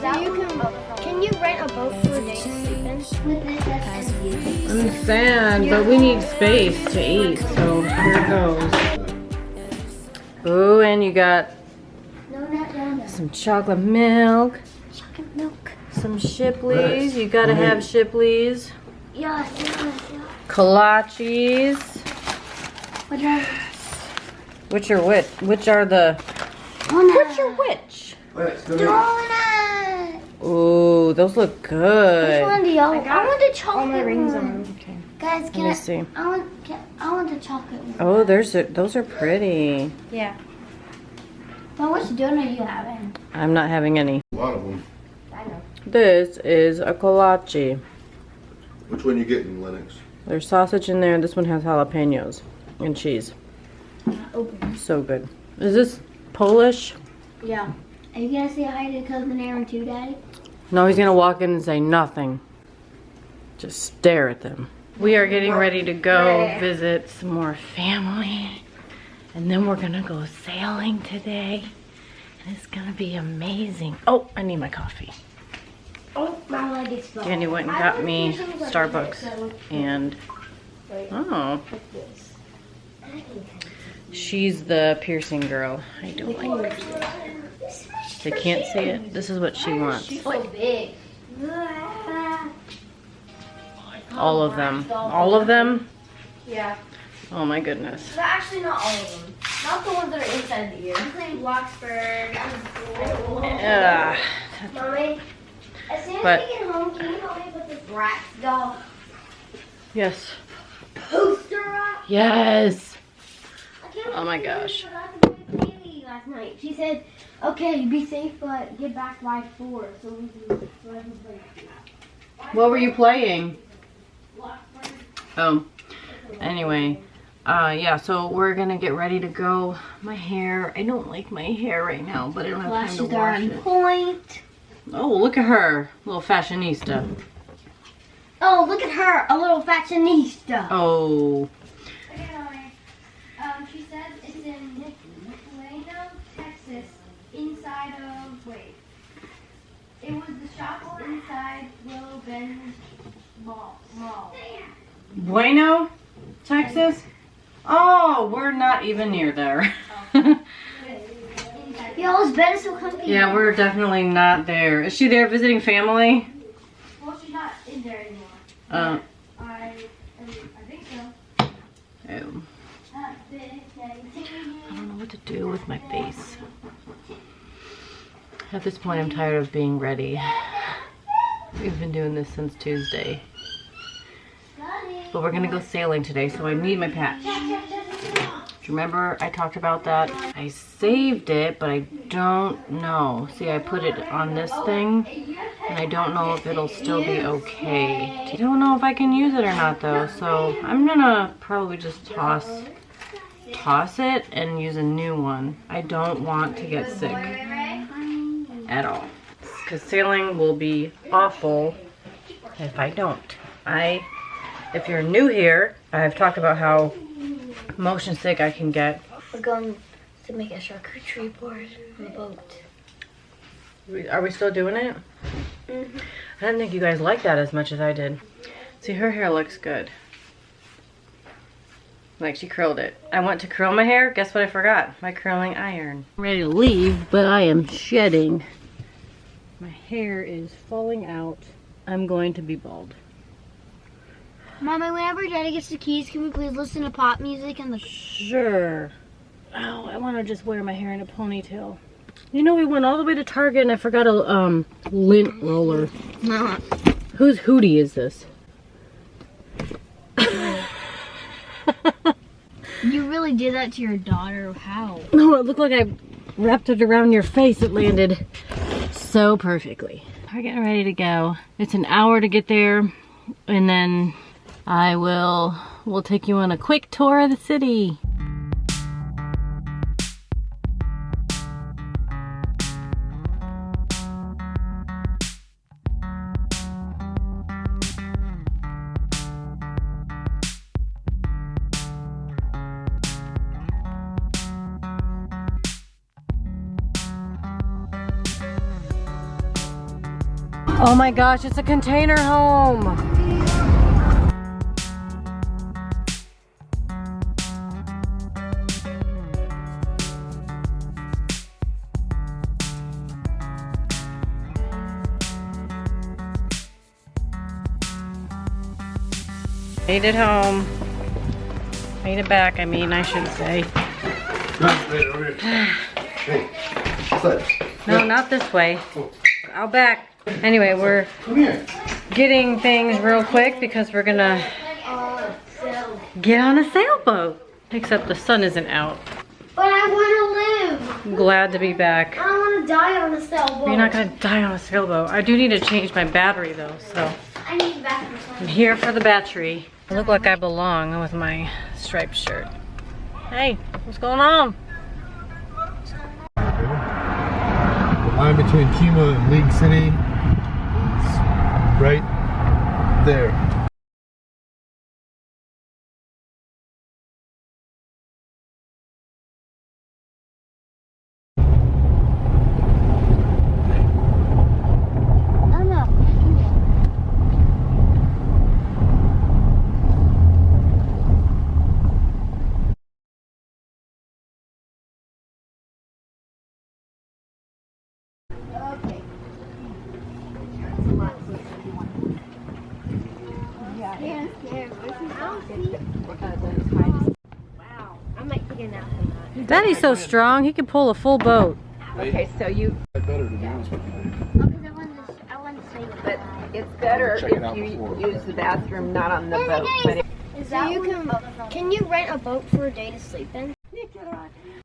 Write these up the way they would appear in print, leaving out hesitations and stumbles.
Can you rent a boat for a day to sleep in? Understand, but we need space to eat, so here it goes. Ooh, and you got some chocolate milk. Chocolate milk. Some Shipleys. You gotta have Shipleys. Yes. Kolaches. What are Which are which? Which are the... Which are which? Donut. Ooh, those look good. Which one do y'all? I want the chocolate all my rings one. on. Okay. Guys, Let me see. I want the chocolate one. Oh, those are pretty. Yeah. But which donut are you having? I'm not having any. A lot of them. I know. This is a kolache. Which one you getting, Lennox? There's sausage in there. This one has jalapenos and cheese. Open. So good. Is this Polish? Yeah. Are you gonna say hi to cousin Aaron too, Daddy? No, he's gonna walk in and say nothing. Just stare at them. We are getting ready to go visit some more family. And then we're gonna go sailing today. And it's gonna be amazing. Oh, I need my coffee. Oh, my leg is full. Danny went and got me Starbucks and oh, she's the piercing girl. I don't like it. They can't see it. This is what she wants. So big. All of them. All of them? Yeah. Oh my goodness. But actually not all of them. Not the ones that are inside the ear. I'm playing Bloxburg. Mommy, as soon as But- we get home, can you help me put this Bratz doll Yes. poster up? Yes. I can't Oh my believe gosh. I forgot to play with Haley last night. She said, okay, be safe, but get back by 4 so we can play. What were you playing? Bloxburg. Oh. Anyway. Yeah, so we're gonna get ready to go. My hair, I don't like my hair right now, but I don't have time to Lashes are wash on it. point. Oh, look at her. Little fashionista. Oh, look at her, a little fashionista. Oh. She says it's in Plano, Texas, inside of, wait. It was the shop inside Willow Bend Mall. Bueno, Texas? Oh, we're not even near there. Yo, this bed is so comfy. Yeah, we're definitely not there. Is she there visiting family? Well, she's not in there anymore. I think so. don't know what to do with my face. At this point, I'm tired of being ready. We've been doing this since Tuesday. But we're gonna go sailing today, so I need my patch. Do you remember I talked about that? I saved it, but I don't know. See, I put it on this thing, and I don't know if it'll still be okay. I don't know if I can use it or not, though, so I'm gonna probably just toss it and use a new one. I don't want to get sick at all, because sailing will be awful if I don't. If you're new here, I've talked about how motion sick I can get. We're going to make a charcuterie board on the boat. Are we still doing it? Mm-hmm. I didn't think you guys liked that as much as I did. See, her hair looks good. Like she curled it. I went to curl my hair. Guess what I forgot? My curling iron. I'm ready to leave, but I am shedding. My hair is falling out. I'm going to be bald. Mommy, whenever Daddy gets the keys, can we please listen to pop music in the... Sure. Oh, I want to just wear my hair in a ponytail. You know, we went all the way to Target and I forgot a lint roller. No. Whose Hootie is this? You really did that to your daughter. How? No, it looked like I wrapped it around your face. It landed so perfectly. We're getting ready to go. It's an hour to get there, and then we'll take you on a quick tour of the city. Oh my gosh, it's a container home. Made it home. Made it back, I mean, I should say. Hey, what's that? No, not this way. Out back. Anyway, we're getting things real quick because we're gonna get on a sailboat. Except the sun isn't out. But I want to live. I'm glad to be back. I don't want to die on a sailboat. You're not gonna die on a sailboat. I do need to change my battery though, so I need the bathroom. I'm here for the battery. I look like I belong with my striped shirt. Hey, what's going on? The line between Kima and League City is right there. Wow, I might take a nap in that. Daddy's so strong, he can pull a full boat. Okay, so you, Better to be honest with you. Okay, I want to say but it's better Check it out if you before. use the bathroom, not on the boat. But Is that you can you rent a boat for a day to sleep in?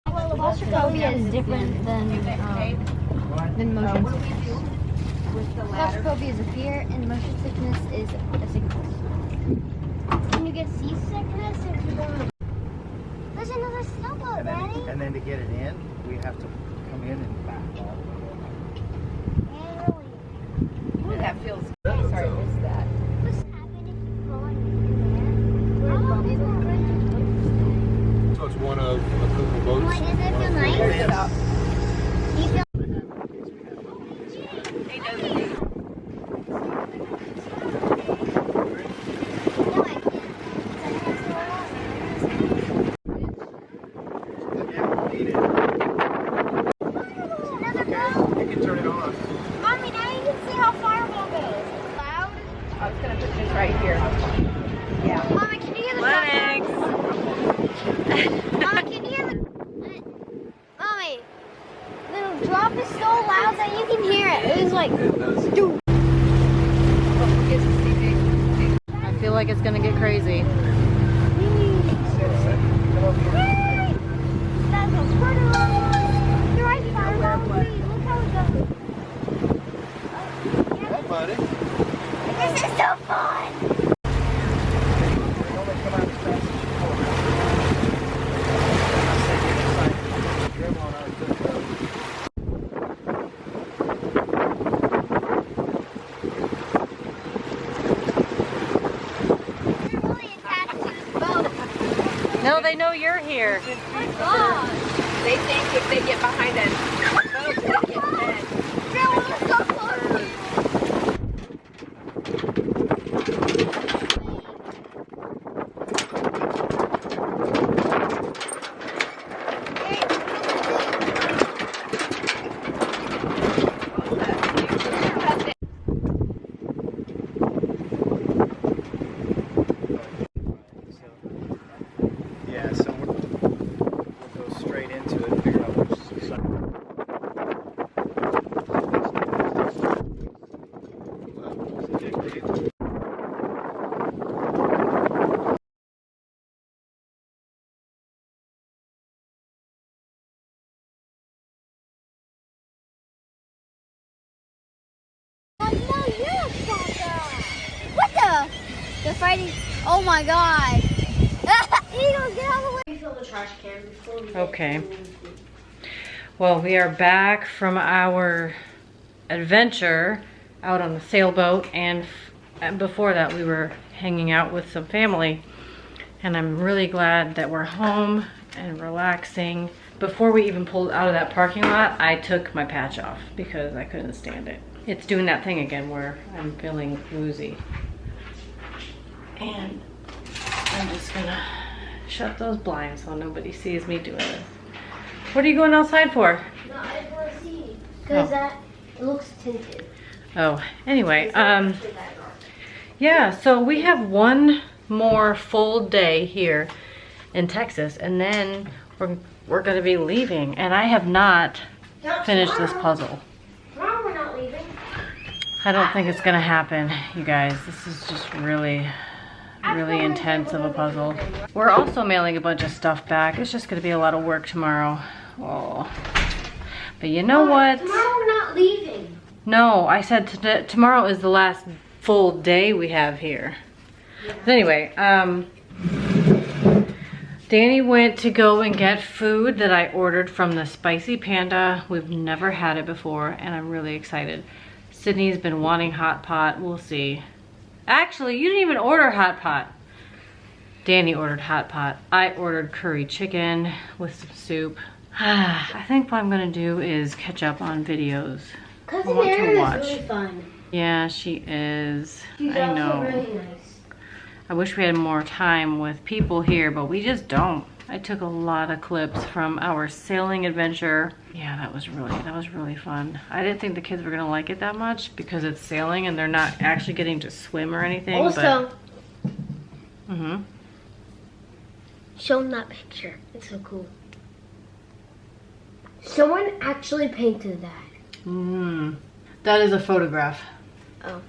Well, claustrophobia is different than motion sickness. Claustrophobia is a fear, and motion sickness is a sickness. Can you get seasickness if you don't? There's another sailboat, Daddy. And then to get it in, we have to come in and back all ooh, that feels good. Sorry, I missed that. What's happening if you fall in there? How long people are renting So it's one of a couple boats. boats? Does it feel nice? Do you feel? No, I can't. Another boat. You can turn it on. Mommy, now you can see how fireball goes. Loud. I was gonna put this right here. Yeah. Mommy, can you hear the Lennox! Mommy, can you hear the... Mommy, the drop is so loud that you can hear it. It was like... I feel like it's gonna get crazy. That's a pretty long one. You're right, fireball. Look how it goes. Hey, buddy. This is so fun. You're really attached to this boat. No, they know you're here. Oh my gosh. They think if they get behind a boat, they get fed. Girl, we're so close to you. Yeah, so we'll go straight into it, figure out which side. Oh, no, you're a soccer. What the? They're fighting. Oh my god. Eagles, get out of the way. Refill the trash can before we Okay. Well, we are back from our adventure out on the sailboat, and before that we were hanging out with some family, and I'm really glad that we're home and relaxing. Before we even pulled out of that parking lot, I took my patch off because I couldn't stand it. it's doing that thing again where I'm feeling woozy. And I'm just gonna shut those blinds so nobody sees me doing this. What are you going outside for? No, I just want to see. Because that looks tinted. Oh, anyway, yeah, so we have one more full day here in Texas, and then we're gonna be leaving, and I have not finished this puzzle. Tomorrow we're not leaving. I don't think it's gonna happen, you guys. This is just really intense of a puzzle. We're also mailing a bunch of stuff back. It's just gonna be a lot of work tomorrow. Oh, but you know what? Tomorrow we're not leaving. No, I said tomorrow is the last full day we have here. Yeah. But anyway, Danny went to go and get food that I ordered from the Spicy Panda. We've never had it before, and I'm really excited. Sydney's been wanting hot pot. We'll see. Actually, you didn't even order hot pot. Danny ordered hot pot. I ordered curry chicken with some soup. I think what I'm gonna do is catch up on videos. Cousin Erin is really fun. Yeah, she is. She's I also know. really nice. I wish we had more time with people here, but we just don't. I took a lot of clips from our sailing adventure. Yeah, that was really fun. I didn't think the kids were gonna like it that much because it's sailing and they're not actually getting to swim or anything. Also, but, show them that picture. It's so cool. Someone actually painted that. That is a photograph. Oh,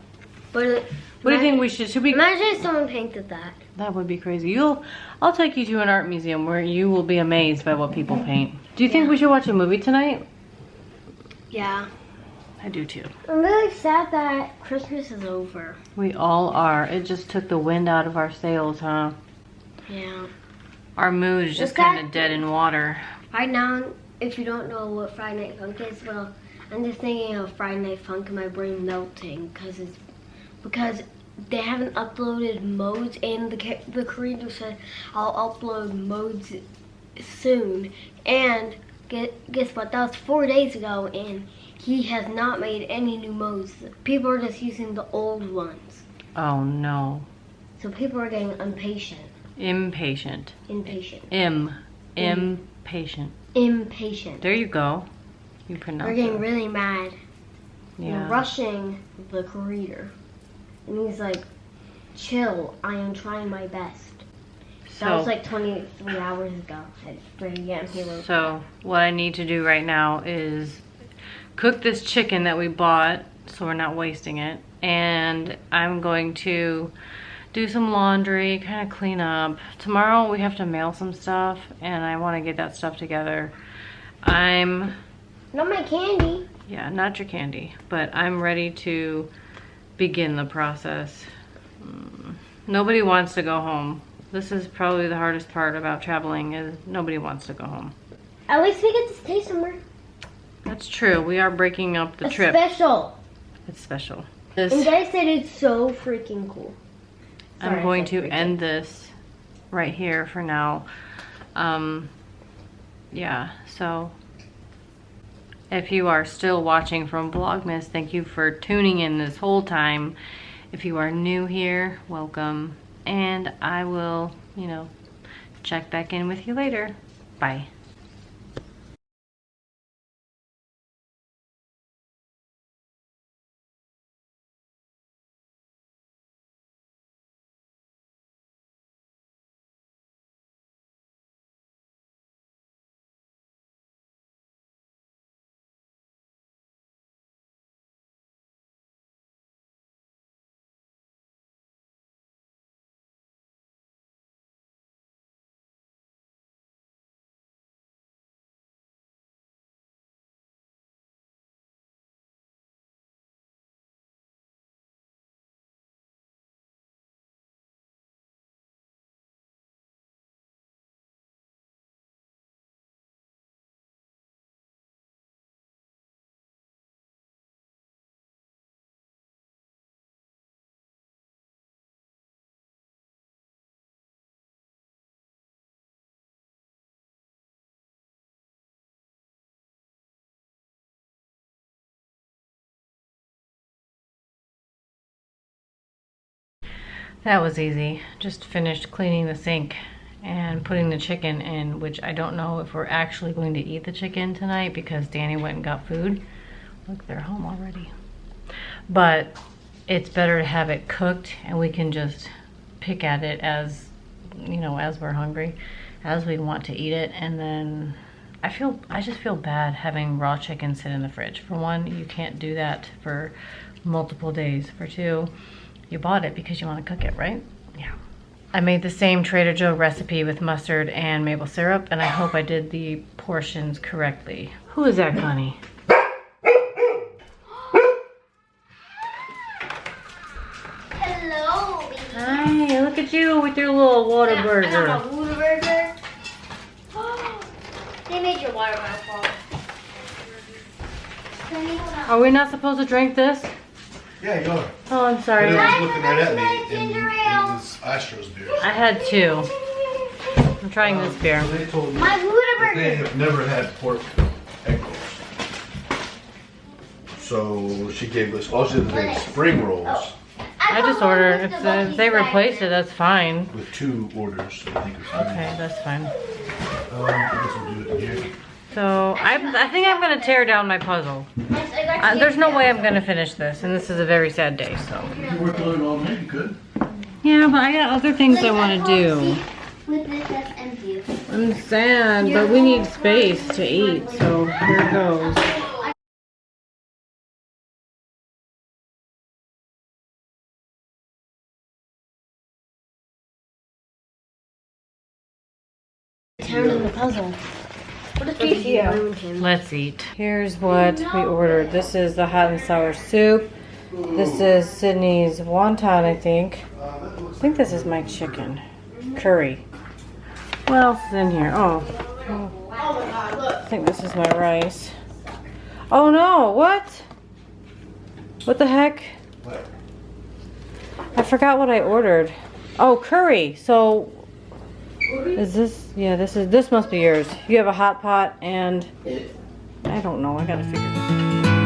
but What do you think we should we? Imagine if someone painted that. That would be crazy. I'll take you to an art museum where you will be amazed by what people paint. Do you think we should watch a movie tonight? Yeah. I do too. I'm really sad that Christmas is over. We all are. It just took the wind out of our sails, huh? Yeah. Our mood is just kind of dead in water. Right now, if you don't know what Friday Night Funk is, well, I'm just thinking of Friday Night Funk and my brain melting because they haven't uploaded modes, and the creator said I'll upload modes soon. And guess what? That was 4 days ago, and he has not made any new modes. People are just using the old ones. Oh no. So people are getting impatient. Impatient. Impatient. Impatient. Impatient. There you go. You pronounce They're getting really mad. Yeah. And rushing the creator. And he's like, chill, I am trying my best. That was like 23 hours ago at 3 a.m. So what I need to do right now is cook this chicken that we bought so we're not wasting it. And I'm going to do some laundry, kind of clean up. Tomorrow we have to mail some stuff and I want to get that stuff together. Not my candy. Yeah, not your candy, but I'm ready to begin the process. Nobody wants to go home. This is probably the hardest part about traveling is nobody wants to go home. At least we get to stay somewhere. That's true. We are breaking up the trip. Special. It's special. And guys said it's so freaking cool. I'm going to end this right here for now. Yeah, so if you are still watching from Vlogmas, thank you for tuning in this whole time. If you are new here, welcome. And I will, check back in with you later. Bye. That was easy. Just finished cleaning the sink and putting the chicken in, which I don't know if we're actually going to eat the chicken tonight because Danny went and got food. Look, they're home already. But it's better to have it cooked and we can just pick at it as, you know, as we're hungry, as we want to eat it. And then I just feel bad having raw chicken sit in the fridge. For one, you can't do that for multiple days. For two, you bought it because you want to cook it, right? Yeah. I made the same Trader Joe recipe with mustard and maple syrup, and I hope I did the portions correctly. Who is that, Connie? Hello, baby. Hi, look at you with your little water burger. I got a water burger. They made your water bottle fall. Are we not supposed to drink this? Yeah, you are. Oh, I'm sorry. It was Guys, looking I right at got me, and ginger it ale. was Astro's beer. I had two. I'm trying this beer. They told me My water that they burger. have never had pork egg rolls. So she gave us, all she did was make spring rolls I just ordered. If they replace it, that's fine. with 2 orders. I think it was Okay, that's fine. I guess we'll do it in here. So I think I'm gonna tear down my puzzle. There's no way I'm gonna finish this, and this is a very sad day. So If you worked on it all night, you could. yeah, but I got other things I want to do. With this, that's empty. I'm sad, but we need space to eat. So here goes. Tearing the puzzle. What is PTO? Let's eat. Here's what we ordered. This is the hot and sour soup. This is Sydney's wonton, I think. I think this is my chicken curry. What else is in here? Oh, I think this is my rice. Oh no, what? What the heck? What? I forgot what I ordered. Oh, curry. So is this, yeah, this must be yours. You have a hot pot and I don't know, I gotta figure this out.